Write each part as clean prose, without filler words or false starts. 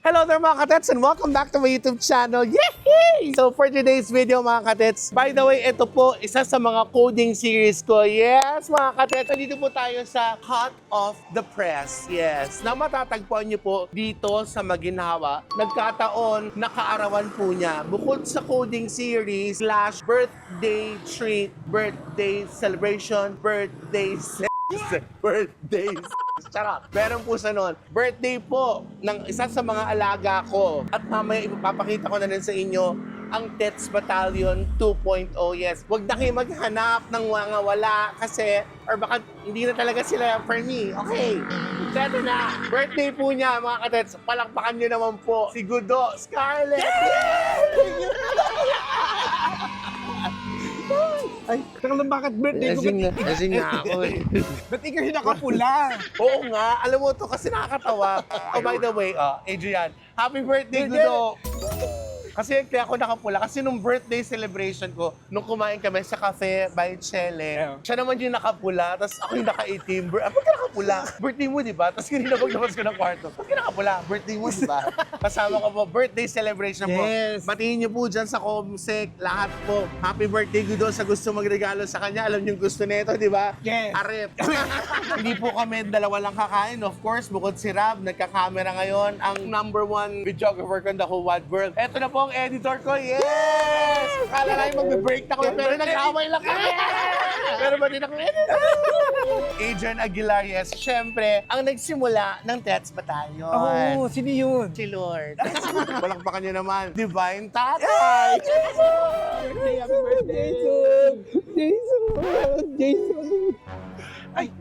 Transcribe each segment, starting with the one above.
Hello there mga katets and welcome back to my YouTube channel. Yay! So for today's video mga katets, by the way, ito po isa sa mga coding series ko. Yes mga katets, nandito po tayo sa Hot of the Press. Yes, na matatagpuan niyo po dito sa Maginhawa. Nagkataon, nakaarawan po niya. Bukod sa coding series / birthday treat, birthday celebration, birthdays. Charot. Meron po sa noon. Birthday po ng isa sa mga alaga ko. At mamaya ipapakita ko na rin sa inyo ang Tets Battalion 2.0. Yes. Huwag na kayo maghanap ng mga wala kasi or baka hindi na talaga sila for me. Okay. So ito na. Birthday po niya mga katets. Palakpakan niyo naman po si Gudo Scarlett. Ay, teka bakit birthday ko? Asing na ako eh. Ba't ikaw yung nakapula? Oo nga, alam mo to kasi nakakatawa. Oh, by the way, Adrian, happy birthday, Gudo! Kasi kaya ako nakapula. Kasi nung birthday celebration ko, nung kumain kami sa cafe by Chele, siya naman yung nakapula, tapos ako yung naka-itim. Ba't ka nakapula? Birthday mo, di ba? Tapos kanina paglabas ko ng kwarto, ba't ka nakapula? Birthday mo, di ba? Kasama ko po, birthday celebration po. Yes. Batiin niyo po dyan sa Comsec, lahat po. Happy birthday, Gudo, sa gusto magregalo sa kanya. Alam niyo yung gusto nito, di ba? Yes. Arep. Hindi po kami dalawa lang kakain. Of course, bukod si Rab, nagka-camera ngayon, ang #1 videographer ko in the whole wide world. Eto na po ang editor ko. Yes! Akala lang magbe-break na kami, pero nag-away lang kami. Pero ba din ako editor? Adrian Aguilar, yes. Siyempre, ang nagsimula ng Tets Battalion. Oo, sino yun? Si Lord. Balakbakan niyo naman. Divine Tatay! Happy birthday, Jason! Jason! Ay!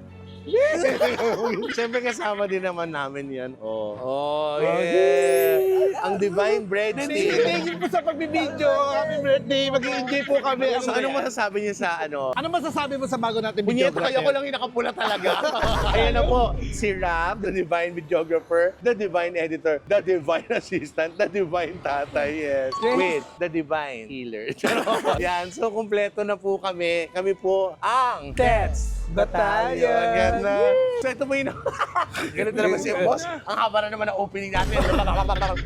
Siyempre kasama din naman namin yan. Oh, yeah. Ang Divine Breadstick. Thank you po sa pagbibideo. Happy birthday. Mag-i-enjoy po kami. So, ano masasabi niyo sa ano? Ano masasabi mo sa bago natin Punyeta videographer? kayo ko lang yung nakapula talaga. Ayan na po, si Rab, the Divine Videographer, the Divine Editor, the Divine Assistant, the Divine Tatay, yes. With the Divine Healer. Yan, so kumpleto na po kami. Kami po ang Tets Battalion. Yan na. So ito po yun. Ganito naman si boss. Ang haba na naman ang opening natin.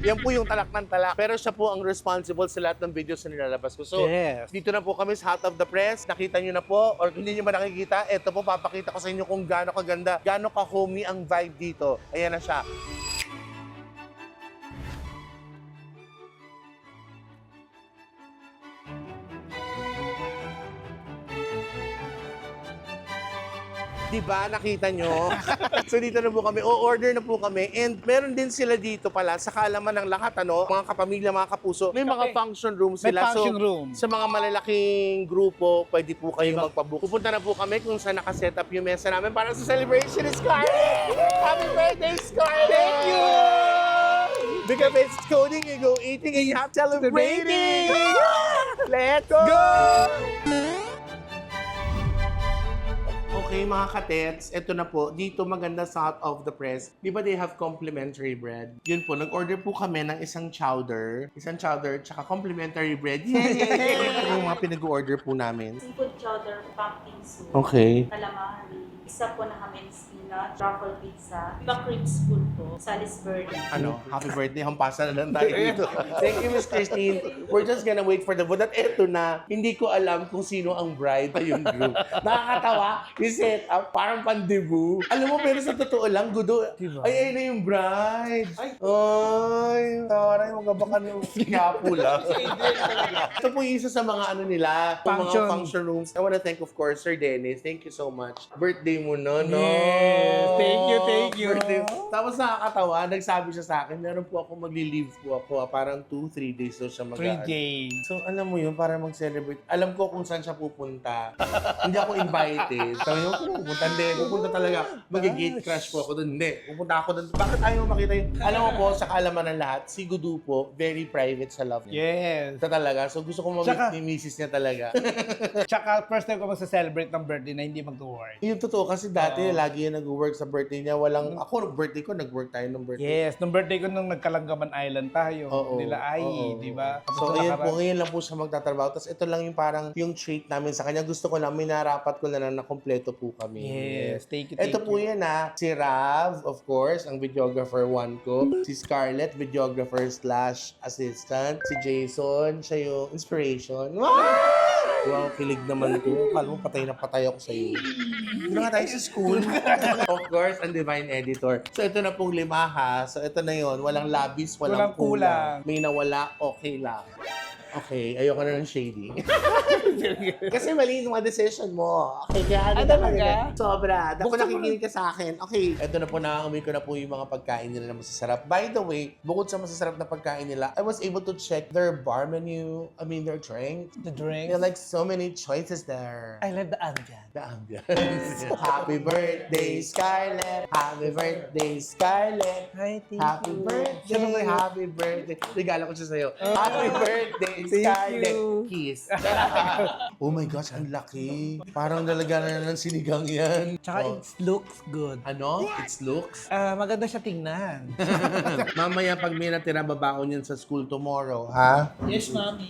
Yan po yung talak ng talak. Pero siya po ang responsible sa lahat ng videos na nilalabas ko. So, Yes. dito na po kami sa Hot of the Press. Nakita nyo na po. Or kung hindi nyo ba nakikita, ito po, papakita ko sa inyo kung gaano kaganda, gaano ka-homey ang vibe dito. Ayan na siya. Diba? Nakita nyo? So dito na po kami. O-order na po kami. And meron din sila dito pala sa kaalaman ng lahat, ano? Mga kapamilya, mga kapuso. May mga function room May sila. function So, room. sa mga malalaking grupo, pwede po kayong magpabook. Pupunta na po kami kung saan nakaset up yung mesa namin para sa celebration ni Scarlett! Happy birthday, Scarlett! Thank you! Because it's coding, you go eating, and you have celebrating! Let's go! Okay mga katets, eto na po. Dito maganda sa Hot of the Press. Di ba they have complimentary bread? Yun po, nag-order po kami ng isang chowder, tsaka complimentary bread. Yay! Ito yung mga pinag-order po namin. Seafood chowder, pumpkin soup, Okay. calamari, isa po na kami spinach, truffle pizza, iba creams food po, Salisbury. Ano, happy birthday, hampasan na lang tayo dito. Thank you, Miss Christine. We're just gonna wait for the food. At eto na, hindi ko alam kung sino ang bride sa yung group. Nakakatawa, yung set up, parang pan-debut. Alam mo, pero sa totoo lang, Gudo, Diba? ay na yung bride. Ay, tawaray, magabakan yung kapula. Ito po yung isa sa mga ano nila, yung mga Function. function rooms. I wanna thank, of course, Sir Dennis. Thank you so much. Birthday mo no? Yes. Thank you. Birthday. Tapos nakakatawa, nagsabi siya sa akin, meron po ako magli-leave po ako. Parang 2-3 days daw siya 3 days. So alam mo yun, para mag-celebrate. Alam ko kung saan siya pupunta. Hindi ako invited. Sabi ko, pupunta. Hindi, pupunta talaga. Mag-gate crash po ako doon. Hindi, pupunta ako doon. Bakit ayaw makita yun? Alam mo po, sa kaalaman ng lahat, si si Gudu po, very private sa love niya. Yes. Ito talaga. So gusto ko mamit Tsaka- ni misis niya talaga. Tsaka first time ko magsa-celebrate ng birthday na hindi mag-work. Yung totoo kasi dati lagi yan nag-work sa birthday niya. Ako, birthday ko, nag-work tayo ng birthday. Yes, nung birthday ko nung nagkalanggaman island tayo. Oo. Nila ay, Oo. di ba? So, ayan po, ngayon lang po siya magtatrabaho. Tapos ito lang yung parang yung treat namin sa kanya. Gusto ko lang, minarapat ko na kompleto po kami. Yes, thank you, Ito po yan si Rav, of course, ang videographer 1 ko. Si Scarlett, videographer / assistant. Si Jason, siya yung inspiration. Wow, kilig naman to. Kala mo patay na patay ako sa iyo. Doon na nga tayo sa school. Of course, ang Divine Editor. So, ito na pong 5 ha. So, ito na yon. Walang labis, walang Walang kulang. May nawala, okay lang. Okay, ayoko na ng shady. Kasi mali yung mga decision mo. Okay, kaya ano talaga? Sobra. Dapat Gusto mo nakikinig ka sa akin. Okay, ito na po, nakakamoy ko na po yung mga pagkain nila na masasarap. By the way, bukod sa masasarap na pagkain nila, I was able to check their bar menu. I mean, their drink. The drink. There are like so many choices there. I love the ambiance. The ambience. Happy birthday, Scarlett. Happy birthday, Scarlett. Hi, thank Happy you. birthday. Siyempre, Happy birthday. Regalo ko siya sa'yo. Happy birthday, Thank Scarlett. you. Kiss. Oh my gosh, ang laki. Parang nalagyan na ng sinigang yan. Tsaka Oh. it looks good. Ano? It's looks? Maganda siya tingnan. Mamaya pag may natira babaon yan sa school tomorrow, ha? Yes, mami.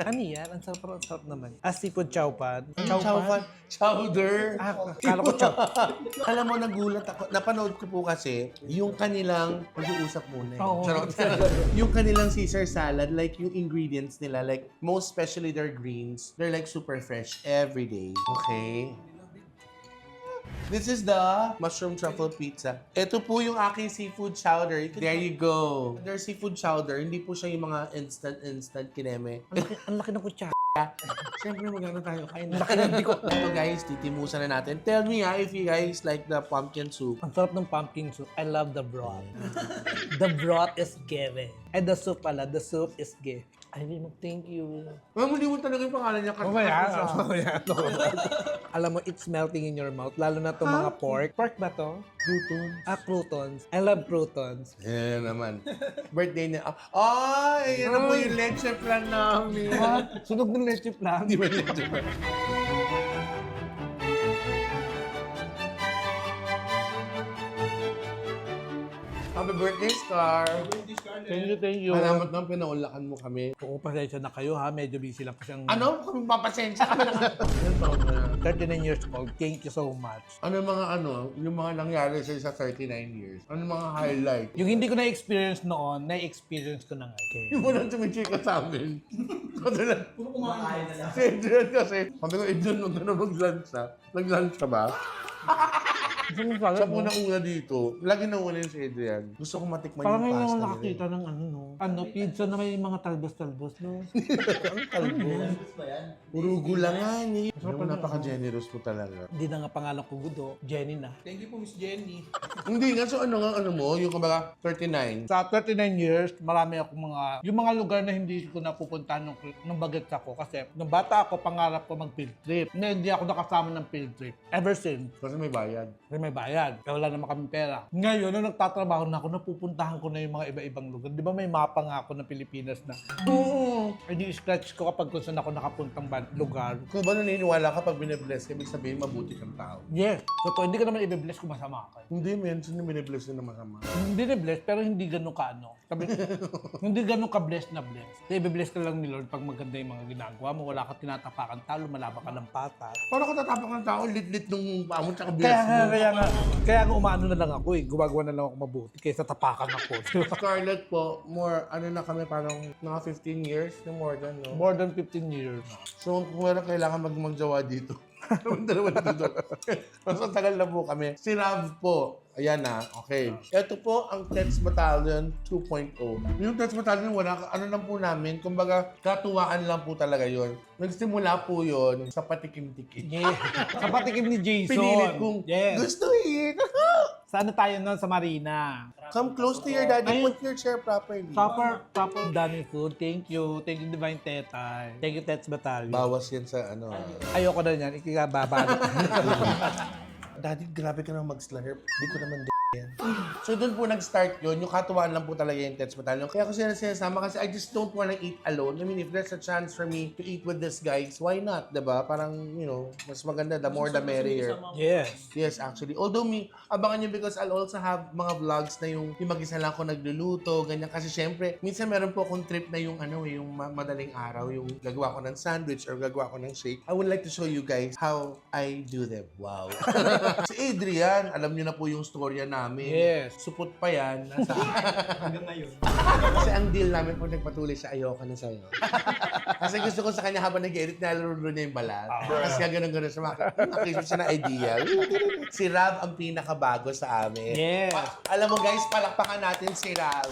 Ano yan? Ang sarap naman. Seafood chowpan. Chowpan. Chowder. Kala ko chow. Alam mo, nagulat ako. Napanood ko po kasi yung kanilang, mag-uusap muna eh. Oo. Charot. Yung kanilang Caesar salad, like yung ingredients nila, like most especially their greens, they're like super fresh every day. Okay? This is the mushroom truffle pizza. Ito po yung aking seafood chowder. There you go. Their seafood chowder, hindi po siya yung mga instant kineme. Ang laki ng kutsa. Siyempre, magano tayo kain na. Ito guys, titimusan na natin. Tell me if you guys like the pumpkin soup. Ang sarap ng pumpkin soup. I love the broth. The broth is given. And the soup pala, the soup is given. I really thank you. Hindi mo talaga yung pangalan niya. Alam mo, it's melting in your mouth. Lalo na itong mga pork. Pork ba to? Croutons. Croutons. I love croutons. Yan naman. Birthday niya. Ay, yan na po yung leche plan namin. Sunog ng leche plan. Di ba leche plan? Happy birthday, Scar! Thank you. Salamat nang pinaulakan mo kami. Oo, pasensya na kayo ha. Medyo busy lang kasi ang... Ano? Kami papasensya kami na. Ilan taon mo na? 39 years old. Thank you so much. Ano yung mga yung mga nangyari sa 39 years? Ano yung mga highlight? Yung hindi ko na-experience noon, na-experience ko na ngayon. Yung walang tumichika sa amin. Kasi lang. Puro kumakain na lang. Si Adrian kasi. Sabi ko, Adrian, huwag ka na mag-lunch ha. Nag-lunch ka ba? Siya po nauna dito. Lagi nauna yun si Adrian. Gusto ko matikman Parang yung ngayon pasta ako nakakita ng pizza na may mga talbos-talbos, no? Ang talbos. Puro gulangan eh. Napaka-generous po talaga. Hindi na nga pangalan ko Gudo, Jenny na. Thank you po, Miss Jenny. Hindi nga, so ano mo, yung kumbaga 39. Sa 39 years, marami akong yung mga lugar na hindi ko napupuntahan nung bagets ako. Kasi nung bata ako, pangarap ko mag-field trip. Na hindi ako nakasama ng field trip. Ever since. Kasi may bayad. Kasi may bayad. Kaya wala naman kami pera. Ngayon, nung nagtatrabaho na ako, napupuntahan ko na yung mga iba-ibang lugar. Di ba may mapa nga ako ng Pilipinas na, ay di-scratch ko kapag kung saan ako nakapuntang lugar. Kung ba naniniwala ka pag binibless, ibig sabihin mabuti kang tao. Yes. Totoo, hindi ka naman i-bless kung masama ka. Hindi, men. Sino binibless na masama? Hindi na-bless, pero hindi ganun ka hindi ganun ka-bless na bless. Kasi i-bless ka lang ni Lord pag maganda yung mga ginagawa mo. Wala ka tinatapakan talo, malaba ka ng patas. Paano ka tatapak ng tao? Lit-lit nung paa mo tsaka bless mo. Kaya nga umaano na lang ako eh. Gumagawa na lang ako mabuti kaysa tapakan ako. Scarlett po, ano na kami, parang mga 15 years, no more than, no? More than 15 years. So, kung meron kailangan magjawa dito. Dalawa dito. Mas tagal na po kami. Si Rav po, ayan na, okay. Ito po ang Text Battalion 2.0. Yung Text Battalion, ano lang po namin, kumbaga, katuwaan lang po talaga yon. Nagsimula po yon sa patikim-tikim. Yeah. Sa patikim ni Jason. Pinilit kong, Yes. gusto it. Saan na tayo nun sa Marina? Come close to your daddy, Ayun. put your chair properly. Proper dining food. Thank you. Thank you, Divine Tetay. Thank you, Tets Battalion. Bawas yan sa Ayoko na yan. Ikikababa. Daddy, grabe ka nang mag-slurp. Hindi ko naman So doon po nag-start yun, yung katuwaan lang po talaga yung Tets Battalion. Kaya ako sila sinasama kasi I just don't wanna eat alone. I mean, if there's a chance for me to eat with these guys, why not, diba? Parang, you know, mas maganda, the more the merrier. Yes. Yes, actually. Although abangan nyo because I'll also have mga vlogs na yung mag-isa lang ako nagluluto, ganyan. Kasi syempre, minsan meron po akong trip na yung yung madaling araw, yung gagawa ko ng sandwich or gagawa ko ng shake. I would like to show you guys how I do them. Wow. Si Adrian, alam nyo na po yung storya namin. Yes. Supot pa yan. Nasa... Hanggang ngayon. Kasi ang deal namin pag nagpatuloy siya, ayoko na sa'yo. Kasi gusto ko sa kanya habang nag-edit, nalaro niya yung balat. Kasi ganun-ganun siya. Nakisip siya ng idea. Si Rav ang pinakabago sa amin. Yes. Alam mo guys, palakpakan natin si Rav.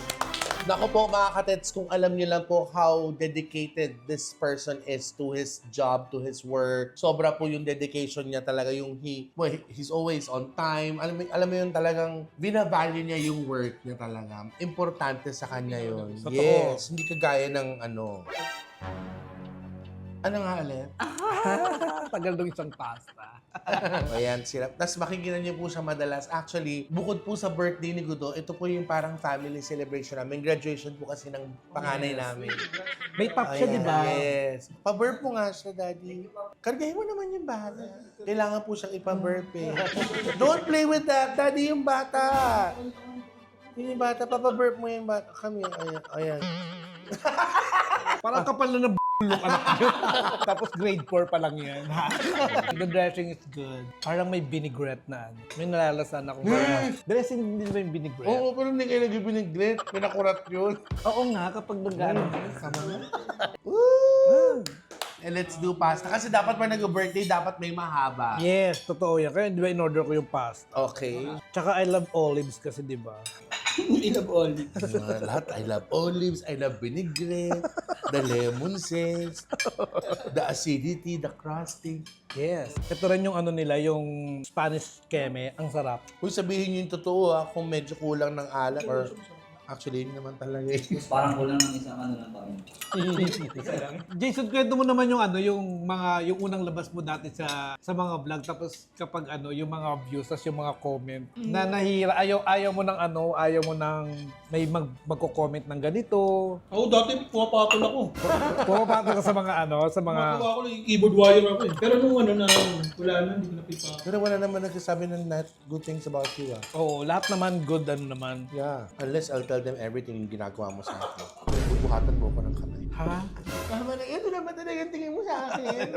Naku po mga katets, kung alam niyo lang po how dedicated this person is to his job, to his work. Sobra po yung dedication niya talaga, yung he's always on time. Alam mo yun talagang binavalue niya yung work niya talaga. Importante sa kanya yun. Totoo. Yes, hindi kagaya ng ano. Ano nga ulit? Tagal ng isang pasta. Ayan, sila. Tapos makikita niyo po siya madalas. Actually, bukod po sa birthday ni Gudo, ito po yung parang family celebration namin. Graduation po kasi ng panganay namin. May pop siya, Ayan, di ba? Yes. Pa-burp mo nga siya, Daddy. Kargahin mo naman yung bata. Kailangan po siyang ipa-burp eh. Don't play with that, Daddy, yung bata. Yung bata, papaburp mo yung bata. Kami, ayan. Parang kapal na ng bulok anak niyo. Tapos grade 4 pa lang yan. The dressing is good. Parang may vinaigrette na. May nalalasan ako. Dressing din ba yung vinaigrette? Oo, pero hindi kayo nag-ibinigret. Pinakurat yun. Oo nga, kapag nag-ano. Woo! And let's do pasta. Kasi dapat pa nag-birthday, dapat may mahaba. Yes, totoo yan. Kaya di ba in-order ko yung pasta? Okay. Tsaka I love olives kasi di ba? Ilab olive. Lahat, I love olives, I love vinaigrette, the lemon zest, the acidity, the crusting. Yes. Ito rin yung ano nila, yung Spanish keme. Ang sarap. Kung sabihin nyo yung totoo kung medyo kulang ng alat or actually, yun naman talaga eh. Parang kulang ng isang ano lang pa rin. Jason, kwento mo naman yung ano, yung unang labas mo dati sa mga vlog, tapos kapag ano, yung mga views, tapos yung mga comment, na nahira, ayaw mo ng ano, ayaw mo ng may magko-comment ng ganito. Ako dati pumapatol ako. Pumapatol ka sa mga ano, sa mga... Magawa ko lang yung keyboard wire ako eh. Pero nung ano na, wala na, hindi ko napipa. Pero wala naman nagsasabi ng not good things about you Oo, lahat naman good, ano naman. Yeah. Unless I'll tell them everything yung ginagawa mo sa akin. Bubuhatan mo ko ng kamay. Ha? Tama na, ito naman talaga yung tingin mo sa akin.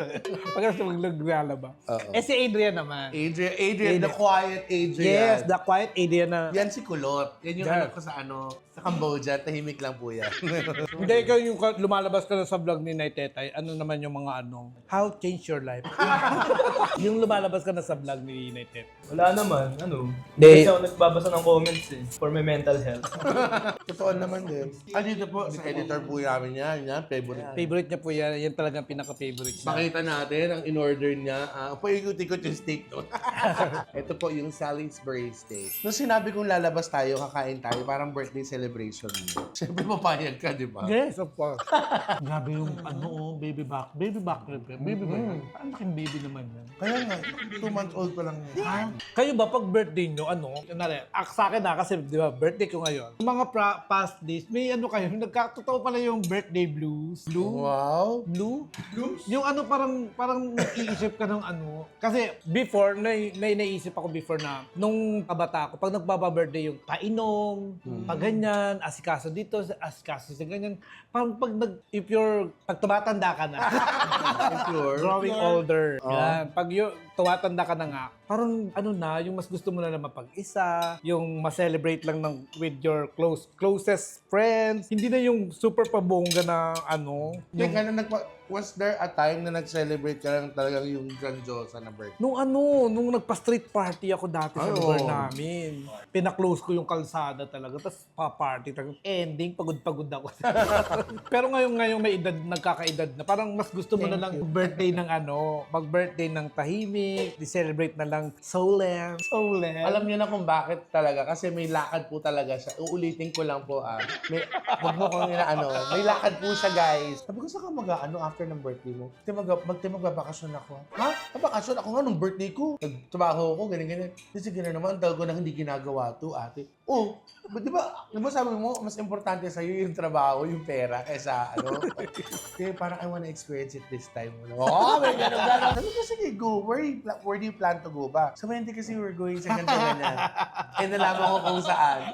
Pag gusto maglalaba. Oo. Eh si Adrian naman. Adrian, the quiet Adrian. Yes, the quiet Adrian na... Yan si Kulot. Yan yung Yeah. anak ko sa sa Cambodia. Tahimik lang po yan. Hindi, ikaw yung lumalabas ka na sa vlog ni Nay Tetay, ano naman yung mga ano, how change your life? Yung lumalabas ka na sa vlog ni Nay Tetay. Wala naman, ano. Hindi. Kasi ako nagbabasa ng comments eh. For my mental health. Totoo naman din. Dito po, sa editor po namin yan. Favorite. Favorite niya po yan, yan talagang pinaka-favorite niya. Pakita natin ang in-order niya. Paikot-ikot yung steak doon. Ito po yung Salisbury steak. Nung sinabi kong lalabas tayo, kakain tayo, parang birthday celebration mo. Siyempre papayag ka, di ba? Yes, of course. Grabe yung ano, baby back rib. Baby ba yan? Parang laking baby naman yan. Kaya nga, 2 months old pa lang yan. Kayo ba pag birthday nyo, ano, sa akin na kasi di ba, birthday ko ngayon. Yung mga past days, may ano kayo, nagkatotoo pala yung birthday blues. Wow! Blue? Yung ano parang nag-iisip ka ng ano. Kasi before, may naisip ako before na nung kabata ko, pag nagbaba-birthday yung painom, pag ganyan, asikaso dito, asikaso sa ganyan. Parang pag tumatanda ka na, If you're... growing older, yan. Pag tumatanda ka na nga, parang ano na, yung mas gusto mo na mapag-isa, yung ma-celebrate lang with your closest friends. Hindi na yung super pabongga na ano. Teka, was there a time na nag-celebrate ka lang talagang yung grandiosa na birthday? Nung nagpa-street party ako dati sa Ay, lugar oo. namin. Pina-close ko yung kalsada talaga. Tapos pa-party. Ending, pagod-pagod ako. Pero ngayong may edad, nagkakaedad na. Parang mas gusto mo na lang mag-birthday ng tahimik, di-celebrate na lang solemn. Alam niyo na kung bakit talaga. Kasi may lakad po talaga siya. Uulitin ko lang po. Huwag mo kong may lakad po siya, guys. Sabi ko, saan ka after after ng birthday mo, magbabakasyon ako. Ha? Bakasyon? Ako nga nung birthday ko. Nagtrabaho ako, ganyan-ganyan. Sige na naman, ang tagal ko na hindi ginagawa to, ate. Oh, di ba sabi mo, mas importante sa'yo yung trabaho, yung pera, kaysa ano. Kaya parang I wanna experience it this time. Oh, may gano'n. Sabi ko, sige, go. Where do you plan to go ba? Sabi, hindi kasi we're going sa ganyan. Eh, nalaman ko kung saan.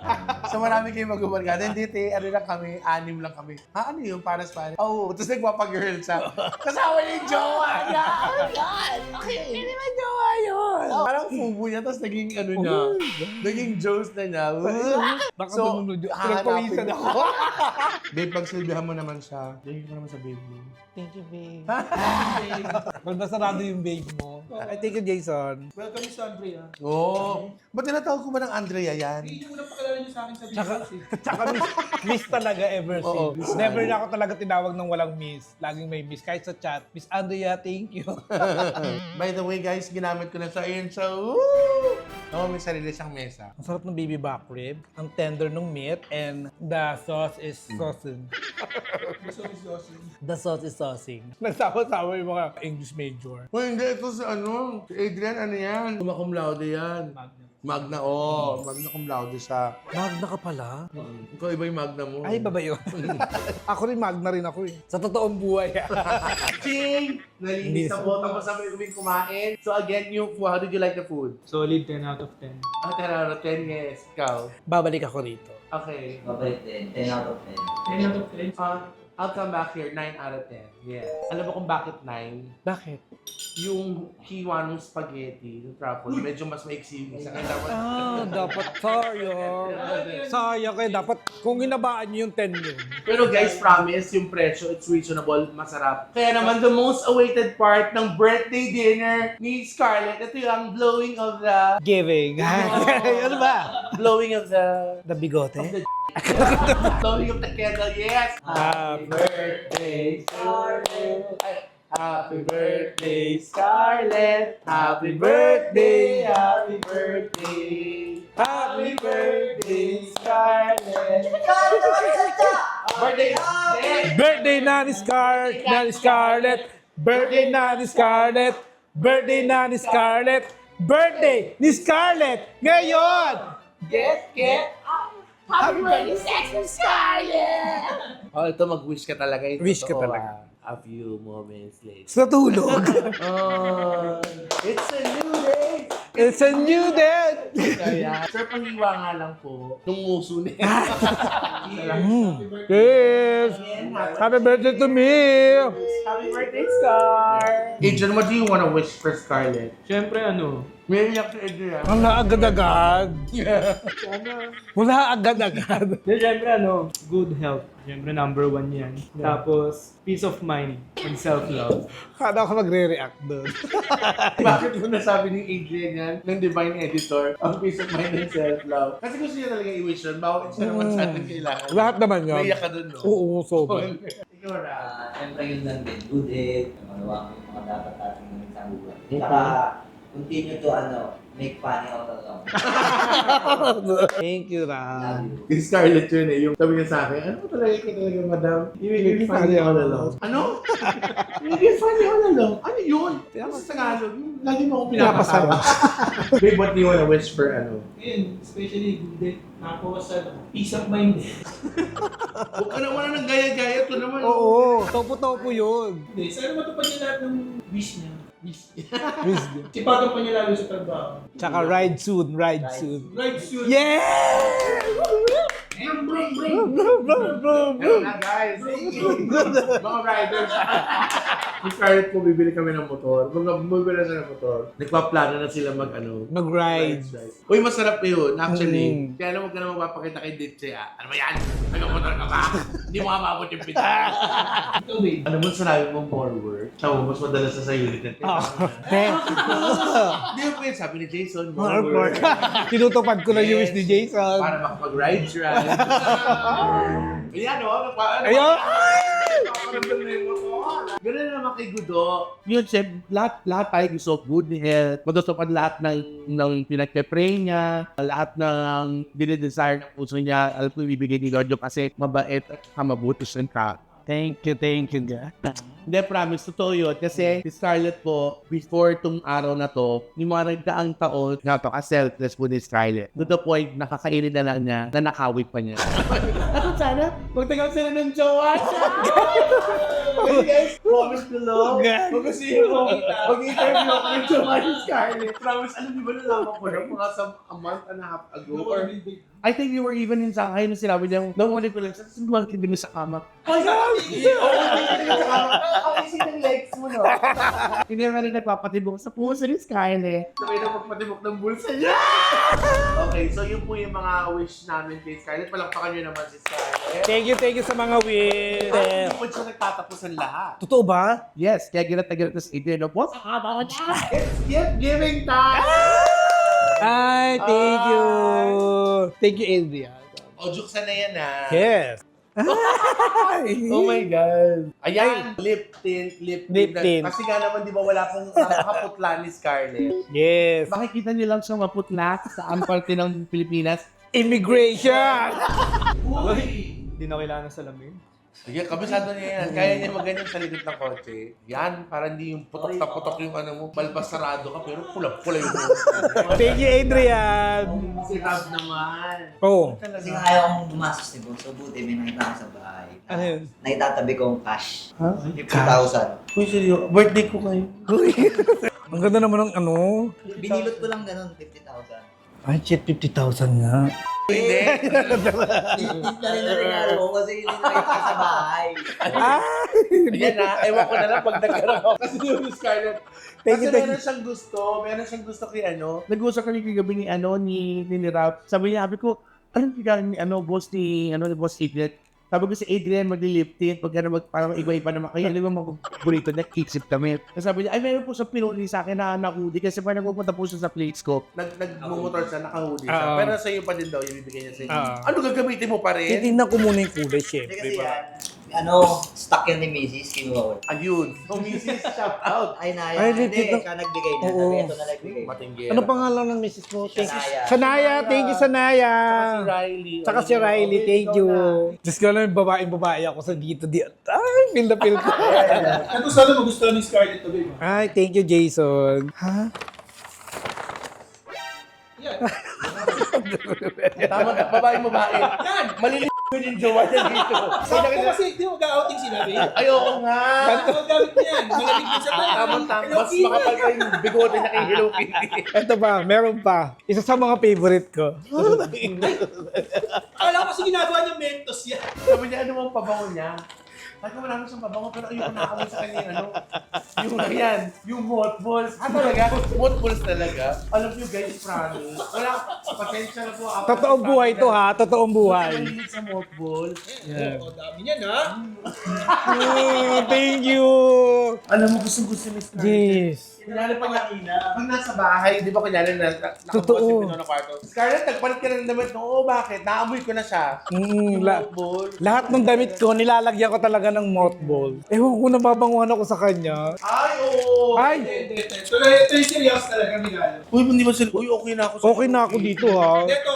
So, marami kayong mag-umarga. Hindi, ano lang kami, 6 lang kami. Ha, ano yun? Para sa Oo, tapos nagpapag-girl siya. Kasama niya yung jowa niya. Oh my God! Okay, hindi naman jowa yun. Parang fubu niya, tapos naging ano niya. Naging Joes na niya. Baka So, tunod yun. hahanapin Pinagpawisan mo. ako. Babe, pagsilbihan mo naman siya. Thank you naman sa babe mo. Thank you, babe. Pag nasarado yung babe mo. I thank you, Jason. Welcome ni Andrea. Oo. Ba't tinatawag ko ba ng Andrea yan? Hindi mo na pakilala niyo sa akin sa Tsaka, business tsaka miss talaga ever Oo, since. Never na ako talaga tinawag ng walang miss. Laging may miss. Kahit sa chat, Miss Andrea, thank you. By the way, guys, ginamit ko na siya. Ayun siya. Woo! Oo, may sarili siyang mesa. Ang sarap ng baby back rib. Ang tender ng meat. And the sauce is saucing. The sauce is saucing. Nagsawa-sawa yung mga English major. Uy, hindi. Ito si ano. Si Adrian, ano yan? Summa cum laude yan. Magna, oo. Magna cum laude siya. Magna ka pala? Ikaw iba yung magna mo. Ay, baba yun. Ako rin, magna rin ako eh. Sa totoong buhay. Ching! Hindi. Nalinis na po. Tapos sabi ko kumain. So again, yung food, how did you like the food? Solid 10 out of 10. Ah, 10 out of 10, yes. Ikaw. Babalik ako rito. Okay. Mabait din. 10 out of 10. 10 out of 10? I'll come back here, 9 out of 10. Yes. Alam mo kung bakit 9? Bakit? Yung kiwa ng spaghetti, yung truffle, medyo mas maiksi yung isa. Kaya dapat... Dapat sayang. Sayang kaya dapat, kung inabaan niyo yung 10 yun. Pero guys, promise, yung presyo, it's reasonable, masarap. Kaya naman, the most awaited part ng birthday dinner ni Scarlett, ito yung blowing of the... Giving. Ano ba? Blowing of the... The bigote? blowing of the candle, yes! Happy birthday, Scarlett! Happy birthday, Scarlett! Happy birthday, happy birthday! Happy birthday, Scarlett! Birthday! Birthday na ni Scarlett. Birthday na ni Scarlett. Birthday na ni Scarlett. Birthday ni Scarlett. Ngayon! Get! Happy birthday, sexy Scarlett! Oh, ito mag-wish ka talaga. Ito, Wish ka totoo, talaga. A few moments later. Sa tulog. Oh, it's a new day! It's a new day. Kaya, sir, panghiwa nga lang po. Nung muso niya. Yes. Happy birthday to me. Happy birthday, Scar! Adrian, what do you want to wish for Scarlett? Siyempre May iyak si Adrian. Wala agad-agad. Wala agad-agad. Siyempre good health. Siyempre number 1 yan. Tapos, peace of mind and self-love. Kala ko magre-react doon. Bakit mo nasabi ni Adrian yan, ng Divine Editor, ang peace of mind and self-love? Kasi gusto niya talaga i-wish yun. Bawat isa naman sa atin kailangan. Lahat naman yun. May iyak ka dun, no? Oo, sobra. Ikaw na. Siyempre yun lang din. Good health. Magawa ko yung mga dapat natin gawin sa buhay. Saka, continue to make funny out of them. Thank you, Ram. Love you. Yung Scarlett yun eh, yung sabi niya sa akin, ano ba talaga ko talaga, madam? You make me funny all along. Ano? You make me funny all along? Ano yun? Sa Tagalog, lagi mo akong pinapasama. Babe, what do you wanna wish for Yun, especially good day. Tapos, peace of mind. Huwag ka naman ng gaya-gaya, ito naman. Oo, topo-topo yun. Hindi, sana matupad niya lahat ng wish niya. Wisdom. Sipagan pa niya lalo sa trabaho. Tsaka ride soon. Right soon. Yeah! Ayun na guys, mga riders. Yung Scarlett ko, bibili kami ng motor. Bumibili na sila ng motor. Nagpaplano na sila Mag-ride. Uy, masarap yun, actually. Kaya alam mo ka na magpapakita kay Ditche, Ano ba yan? Nag-motor ka ba? Hindi mo kamabot yung pita. Ikaw, babe. Alam mo, sinabi mo more work. Tama, mas madalas na sa unit natin. Hindi mo pwede sabi ni Jason, more work. Tinutupad ko na yung wish ni Jason. Para makapag-ride. Ayan o, Ayun! Ganun na naman kay Gudo. Yun, Chef, lahat tayo gusto good health. Matutupad lahat ng pinagpe-pray niya. Lahat ng dinidesire ng puso niya. Alam ko ibibigay ni Lord yung kasi mabait at mabuti siyang ka. Thank you, God. Hindi, promise, totoo yun. Kasi si Scarlett po, before tong araw na to, yung mga nagdaang taon, napaka-selfless po ni Scarlett. To the point, nakakainin na lang niya, na nakawit pa niya. Ako sana, magtagal sila ng jowa siya. Okay guys, comment below. Kung gusto nyo mag-interview ako ng jowa ni Scarlett. Promise, alam niyo ba nalaman ko na mga a month and a half ago? Or I think you were even in Shanghai nung sinabi niya, nung ulit ko lang, saan lumaki din sa kama? Ay, ang isip ng legs mo, no? Hindi naman rin nagpapatibok sa puso ni Scarlett. Sabay na magpatibok ng bulsa niya! Okay, so yun po yung mga wish namin kay Scarlett. Palakpakan niyo naman si Scarlett. Thank you sa mga wish. Hindi po siya nagtatapos ang lahat. Totoo ba? Yes, kaya gilat na gilat na si Adrian. What's about that? It's gift giving time! Ay, thank you. Thank you, Adrian. O, juksa na yan, ha? Yes. Oh my God. Ayan, lip tint, lip Lip tint. Kasi nga naman, di ba, wala pong nakakaputla ni Scarlett. Yes. Makikita niyo lang siya maputla sa ang parte ng Pilipinas. Immigration. Hindi na kailangan ng salamin. Sige, kabisado niya yan. Kaya niya maganyan sa likod ng kotse. Yan, para hindi yung putok na putok yung ano mo. Balbas sarado ka, pero pula-pula yung Thank you, Adrian. Si Rob naman. Oh. Kasi nga ayaw akong gumastos ni Boss. So buti may nakita ko sa bahay. Ano yun? Naitatabi kong cash. Ha? 50,000. Uy, seryo. Birthday ko kayo. Ang ganda naman ng ano. Binilot ko lang ganun, 50,000. Ay, shit, 50,000 nga. Hindi. Hindi na rin na regalo ko kasi hindi nakita ko sa bahay. Ayan na, ewan ko na lang pag nagkaroon ako. Kasi yun ni Scarlett. Thank Kasi you, thank meron siyang gusto kay ano. Nag-usap kami kagabi ni Ralph. Sabi niya, sabi ko, anong regalo ni boss ni Boss Adrian? Sabi ko si Adrian, mag-lip tint, parang iba-iba naman. Kaya di ba mag-burrito na, kiksip kami. Kasi sabi niya, ay meron po sa pinuli sa akin na naka-hoodie kasi parang nagpupunta po siya sa plates ko. Nag-motor siya, naka-hoodie siya. Pero sa iyo pa din daw, yung bibigay niya sa iyo. Ano gagamitin mo pa rin? Titignan ko muna yung kulay, Hindi syempre. kasi yan, stock yan ni Mrs. Kinuha ko. Ayun. So, Mrs. shout out. Ay, Naya. Ay, Hindi, legit na- siya nagbigay na. Oo. Sabi, ito na nagbigay. Matinggera. Ano pangalan ng misis mo? Thank you. Sanaya. Sanaya, thank you, Sanaya. Saka si Riley. Saka si Riley, thank you. Diyos ko lang, babae ako sa dito. Ay, feel na feel ko. Ito sana magustuhan ni Scarlett to, babe. Ay, thank you, Jason. Ha? Tama ka, babae. Yan! Maliliit yun yung jowa niya dito. Sakto kasi, di mo mag-outing sila, babe. Ayoko nga. Ganito ang gamit niya yan. Magaling din sa tayo. Tama-tama. Mas makapal pa yung bigote niya kay Hello Kitty. Ito pa, meron pa. Isa sa mga favorite ko. Akala ko kasi ginagawa niya Mentos yan. Sabi niya, ano bang pabango niya? Sabi ko, wala na siyang pabango, pero ayoko nakakamay sa kanya yung yan, yung mothballs. Talaga? Mothballs talaga? Alam niyo guys, promise. Wala, pasensya na po ako. Totoong buhay to ha, totoong buhay. Mahilig sa mothballs. Oo, dami niyan, ha? Thank you. Alam mo, gusto ni Scarlett. Jeez. Kunyari pag nasa bahay, di ba kunyari nakabukas Totoo. yung pinto ng kwarto. Scarlett, nagpalit ka ng damit. Oo, bakit? Naamoy ko na siya. Yung mothball. Lahat ng damit ko, nilalagyan ko talaga ng mothball. Ewan ko, nababanguhan ako sa kanya. Ay, oo. Ay, Ito yung serious talaga regalo. Uy, hindi ba sila? Uy, okay na ako. okay na ako dito ha. Ito.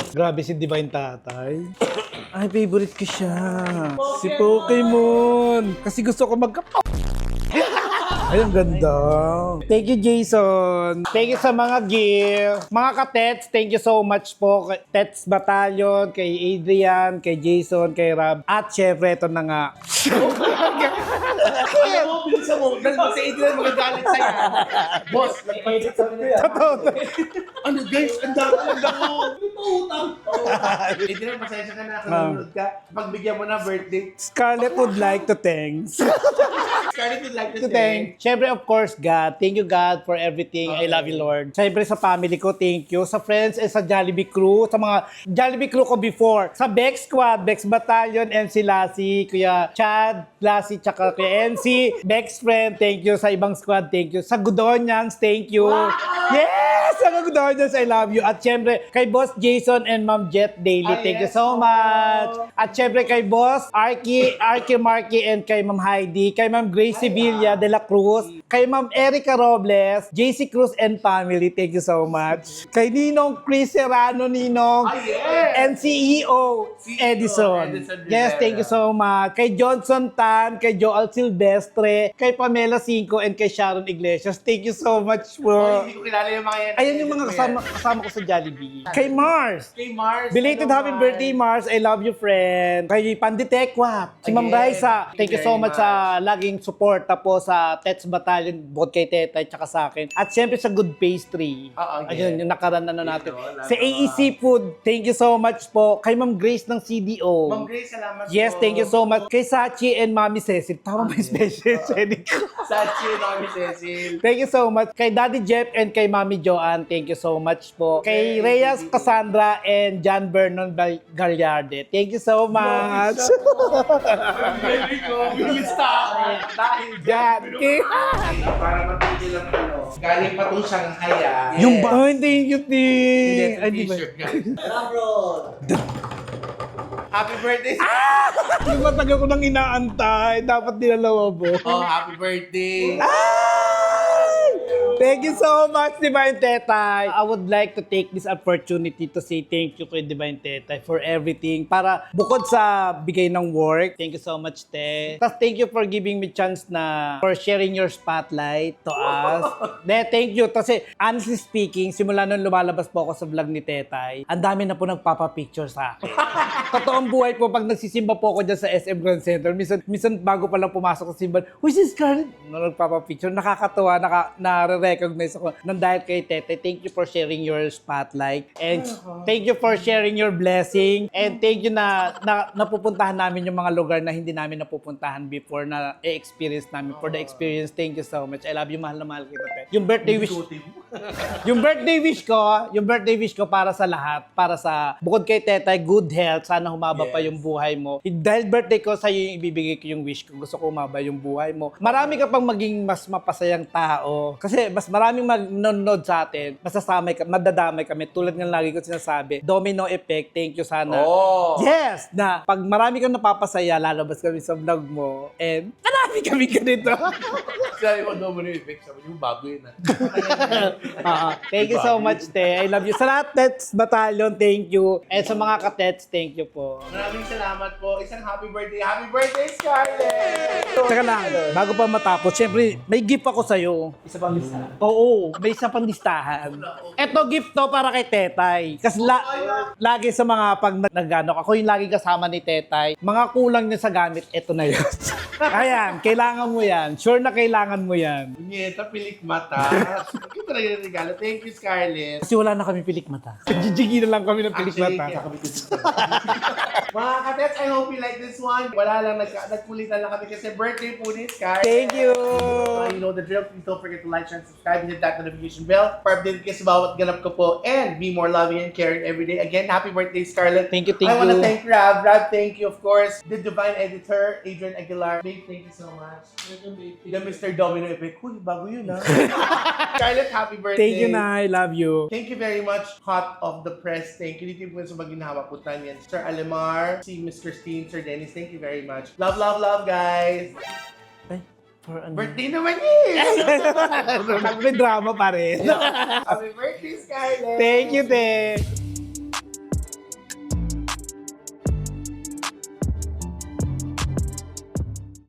Grabe si Divine Tatay. Ay, favorite ko siya. Si Pokemon. Kasi gusto ko magkapa. Ay, ang ganda. Thank you, Jason. Thank you sa mga gift. Mga ka-Tets, thank you so much po. Tets Battalion, kay Adrian, kay Jason, kay Rob. At syempre, ito na nga. Alam mo, bilisan mo. Dahil si Adrian magagalit sa'yo. Boss, nagpalit sa kanya. Ano guys, ang dami. Adrian, pasensya ka na. Nanonood ka. Pagbigyan mo na birthday. Scarlett would like to thanks. Scarlett would like To thank. Siyempre, of course, God. Thank you, God, for everything. I love you, Lord. Siyempre, sa family ko, thank you. Sa friends and sa Jollibee crew. Sa mga Jollibee crew ko before. Sa Bex Squad, Bex Battalion, MC Lassie, Kuya Chad, Lassie, tsaka Kuya NC. Bex Friend, thank you. Sa ibang squad, thank you. Sa Gudonians, thank you. Yes! Sa Good audience, I love you. At syempre, kay Boss Jason and Ma'am Jet Daily, thank you so much. At syempre, kay Boss Arky Marky, and kay Ma'am Heidi, kay Ma'am Grace Sevilla de la Cruz, kay Ma'am Erica Robles, JC Cruz and family, thank you so much. Kay Ninong Chris Serrano, and CEO Edison. Yes, thank you so much. Kay Johnson Tan, kay Joel Silvestre, kay Pamela Cinco, and kay Sharon Iglesias, thank you so much po. Hindi ko kilala yung mga yan. Ayan yung mga kasama ko sa Jollibee. Kay Mars. Kay Mars. Belated happy birthday, Mars. I love you, friend. Kay Panditekwa. Si Ma'am Raisa. Thank you so much sa laging support. Tapos sa Tets Battalion, bukod kay Tetay, tsaka sa akin. At syempre sa Good Pastry. Ayun, yung nakaraan na natin. Sa AEC Food, thank you so much po. Kay Ma'am Grace ng CDO. Ma'am Grace, salamat Yes, po. thank you so much. Kay Sachi and Mami Cecil. Tama ba yung special selling ko? Sachi, Mami Cecil. Thank you so much. Kay Daddy Jeff and kay Mami Joanne, thank you so much po. Kay Reyes Cassandra and John Vernon Gallarde, thank you so much. Very good. Basta ako. Dahil Yan. para matigil ang ano. Galing pa itong Shanghai Yung ba? Oh, thank you, Ting. Ay, di ba? T-shirt nga. Ramrod! Happy birthday! Yung matagal ko nang inaantay. Dapat dinalawa po. Oh, happy birthday! Thank you so much, Divine Tetay. I would like to take this opportunity to say thank you kay Divine Tetay for everything. Para bukod sa bigay ng work, thank you so much, Te. Tapos thank you for giving me chance na for sharing your spotlight to us. Thank you. Kasi honestly speaking, simula nung lumalabas po ako sa vlog ni Tetay, ang dami na po nagpapapicture sa akin. Totoong buhay po, pag nagsisimba po ako dyan sa SM Grand Center, minsan bago pa lang pumasok sa simbahan, who's this Scarlett? Nagpapapicture, nakakatawa, na-recognize ako nang dahil kay Tete. Thank you for sharing your spotlight. And thank you for sharing your blessing. And thank you na napupuntahan namin yung mga lugar na hindi namin napupuntahan before na i-experience namin. For the experience, thank you so much. I love you, mahal na mahal kita, Te. Yung birthday wish, yung birthday wish ko para sa lahat, para sa, bukod kay Tetay, good health, sana humaba pa yung buhay mo. Dahil birthday ko, sa'yo yung ibibigay ko yung wish ko. Gusto ko humaba yung buhay mo. Marami ka pang maging mas mapasayang tao. Kasi mas maraming manonood sa atin, madadamay kami. Tulad ng lagi ko sinasabi, domino effect, thank you sana. Oh! Yes! Na pag marami kang napapasaya, lalabas kami sa vlog mo. And marami kami ganito. Sabi mo, domino effect. Sabi mo, bago yun Thank you so much, Te. I love you. Sa lahat, Tets Battalion, thank you. And sa mga ka-Tets, thank you po. Maraming salamat po. Isang happy birthday. Happy birthday, Scarlett! Teka lang, bago pa matapos, syempre, may gift ako sa'yo. Isa pang lista. Oo, may isa pang listahan. Eto gift to para kay Tetay. Kasi lagi sa mga pag nagano, ako yung lagi kasama ni Tetay. Mga kulang niya sa gamit, eto na yun. Ayan, kailangan mo yan. Sure na kailangan mo yan. Nieta, pilik mata. Ito na yung regalo. Thank you, Scarlett. Kasi wala na kami pilik mata. Jijigi na lang kami ng pilik Actually, mata. kaya kami mga katets, I hope you like this one. Wala lang, nagkulitan lang kami kasi birthday po ni Scarlett. Thank you! You know the drill. Please don't forget to like, share, and subscribe, and hit that notification bell para updated kayo sa bawat ganap ko po and be more loving and caring every day. Again, happy birthday, Scarlett. Thank you, I want to thank Rab. Rab, thank you, of course. The Divine Editor, Adrian Aguilar. Babe, thank you so much. The Mr. Domino Epic. Uy, bago yun, ha? Scarlett, happy birthday. Thank you, Nay. Love you. Thank you very much, Hot of the Press. Thank you. Dito po sa maginawa po yan. Sir Alemar, si Miss Christine, Sir Dennis, thank you very much. Love, love, love, guys. Ay, for ano? Birthday naman yun! May drama pa rin. Happy birthday, Scarlett! Thank you, Te.